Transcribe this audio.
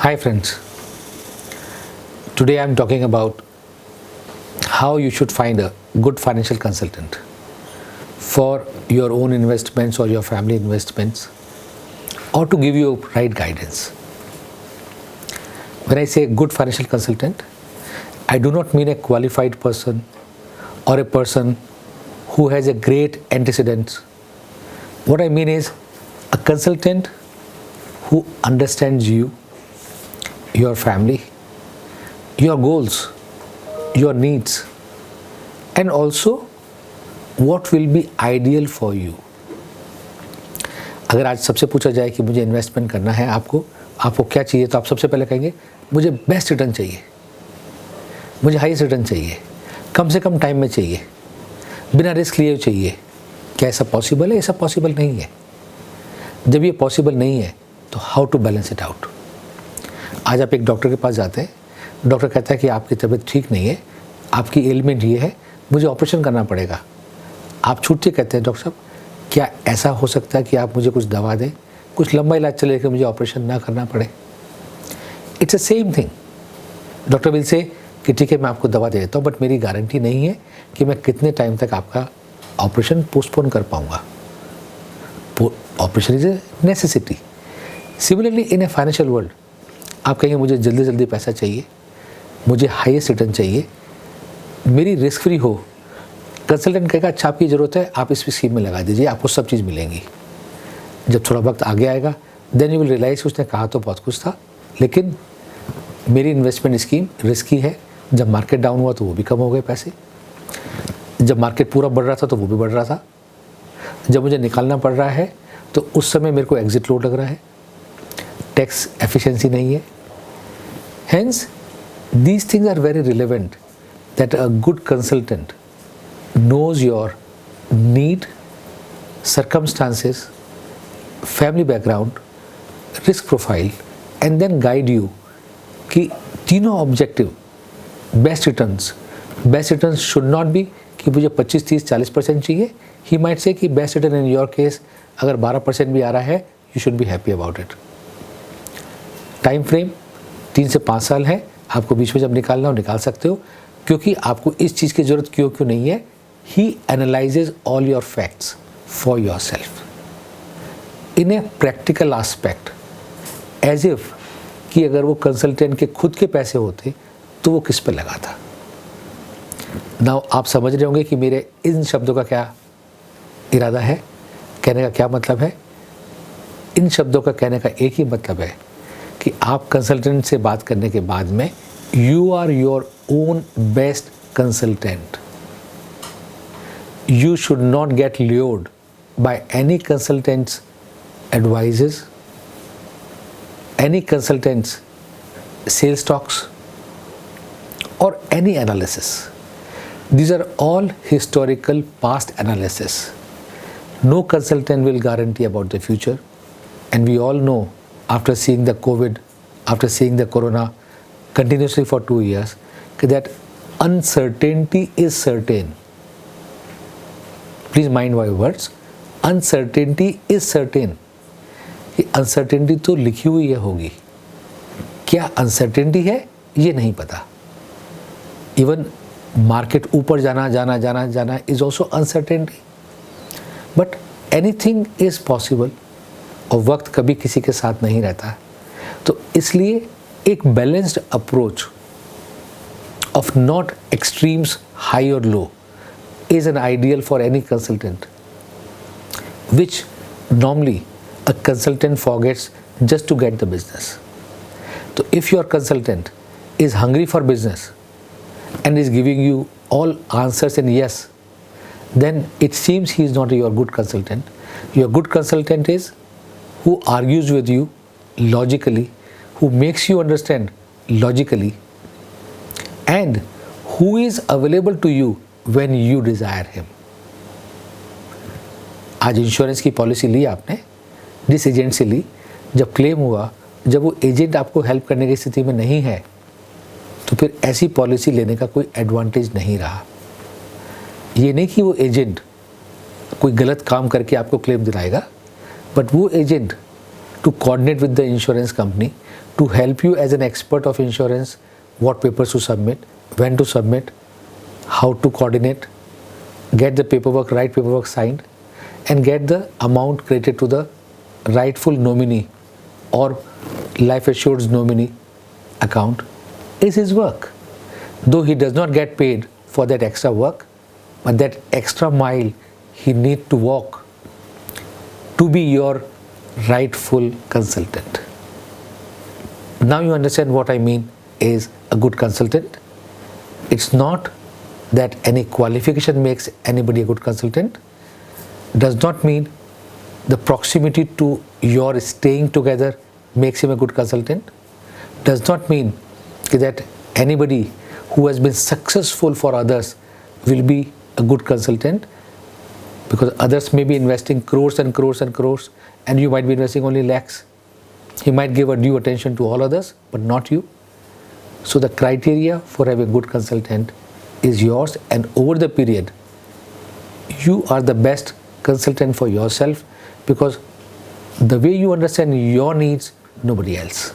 Hi friends, today I am talking about how you should find a good financial consultant for your own investments or your family investments, or to give you right guidance. When I say good financial consultant, I do not mean a qualified person or a person who has a great antecedents. What I mean is a consultant who understands you, your family, your goals, your needs, and also what will be ideal for you. अगर आज सबसे पूछा जाए कि मुझे investment करना है, आपको क्या चाहिए, तो आप सबसे पहले कहेंगे मुझे बेस्ट रिटर्न चाहिए, मुझे हाईएस्ट रिटर्न चाहिए, कम से कम टाइम में चाहिए, बिना रिस्क लिए चाहिए. क्या ऐसा पॉसिबल है? ऐसा पॉसिबल नहीं है. जब ये पॉसिबल नहीं है तो how to balance it out. आज आप एक डॉक्टर के पास जाते हैं, डॉक्टर कहता है कि आपकी तबीयत ठीक नहीं है, आपकी एलिमेंट ये है, मुझे ऑपरेशन करना पड़ेगा. आप छूट के कहते हैं डॉक्टर साहब क्या ऐसा हो सकता है कि आप मुझे कुछ दवा दें, कुछ लंबा इलाज चले कि मुझे ऑपरेशन ना करना पड़े. It's a same thing. Doctor will say कि ठीक है मैं आपको दवा दे देता हूँ, बट मेरी गारंटी नहीं है कि मैं कितने टाइम तक आपका ऑपरेशन पोस्टपोन कर पाऊँगा. Operation is a necessity. Similarly in a financial world आप कहेंगे मुझे जल्दी जल्दी पैसा चाहिए, मुझे हाईएस्ट रिटर्न चाहिए, मेरी रिस्क फ्री हो. कंसल्टेंट कहेगा अच्छा आपकी ज़रूरत है, आप इस स्कीम में लगा दीजिए, आपको सब चीज़ मिलेंगी. जब थोड़ा वक्त आगे आएगा देन यू विल रियलाइज़ उसने कहा तो बहुत कुछ था, लेकिन मेरी इन्वेस्टमेंट स्कीम रिस्की है. जब मार्केट डाउन हुआ तो वो भी कम हो गए पैसे, जब मार्केट पूरा बढ़ रहा था तो वो भी बढ़ रहा था, जब मुझे निकालना पड़ रहा है तो उस समय मेरे को एग्जिट लोड लग रहा है, टैक्स एफिशिएंसी नहीं है. Hence, these things are very relevant that a good consultant knows your need, circumstances, family background, risk profile, and then guide you कि तीनों objective best returns should not be कि मुझे 25, 30, 40% चाहिए. ही माइट से कि best return in your case अगर 12% भी आ रहा है you should be happy about it. Time frame 3 से 5 साल है, आपको बीच में जब निकालना हो निकाल सकते हो, क्योंकि आपको इस चीज़ की ज़रूरत क्यों नहीं है. He analyses all your facts for yourself in a practical aspect, as if कि अगर वो कंसल्टेंट के खुद के पैसे होते तो वो किस पे लगा था. नाउ आप समझ रहे होंगे कि मेरे इन शब्दों का क्या इरादा है, कहने का क्या मतलब है. इन शब्दों का कहने का एक ही मतलब है कि आप कंसल्टेंट से बात करने के बाद में you are your own best consultant. You should not get lured by any consultants advises, any consultants sales talks or any analysis. These are all historical past analysis. No consultant will guarantee about the future, and we all know after seeing the COVID, after seeing the corona continuously for 2 years, that uncertainty is certain. Please mind my words. Uncertainty is certain. ये uncertainty तो लिखी हुई है होगी, क्या uncertainty है ये नहीं पता. इवन मार्केट ऊपर जाना is also uncertainty, but anything is possible. और वक्त कभी किसी के साथ नहीं रहता, तो इसलिए एक balanced approach of not extremes high और low is an ideal for any consultant, which normally a consultant forgets just to get the business. तो if your consultant is hungry for business and is giving you all answers and yes, then it seems he is not your good consultant. Your good consultant is who argues with you logically, who makes you understand logically, and who is available to you when you desire him. आज insurance की policy ली आपने, जिस agent से ली, जब claim हुआ, जब वो agent आपको हेल्प करने की स्थिति में नहीं है तो फिर ऐसी पॉलिसी लेने का कोई एडवांटेज नहीं रहा. ये नहीं कि वो एजेंट कोई गलत काम करके आपको क्लेम दिलाएगा, बट वो agent to coordinate with the insurance company, to help you as an expert of insurance, what papers to submit, when to submit, how to coordinate, get the right paperwork signed, and get the amount credited to the rightful nominee or life assured's nominee account is his work. Though he does not get paid for that extra work, but that extra mile he needs to walk to be your rightful consultant. Now you understand what I mean is a good consultant. It's not that any qualification makes anybody a good consultant. Does not mean the proximity to your staying together makes him a good consultant. Does not mean that anybody who has been successful for others will be a good consultant, because others may be investing crores and crores and crores and you might be investing only lakhs. He might give a due attention to all others but not you. So the criteria for having a good consultant is yours, and over the period you are the best consultant for yourself, because the way you understand your needs, nobody else.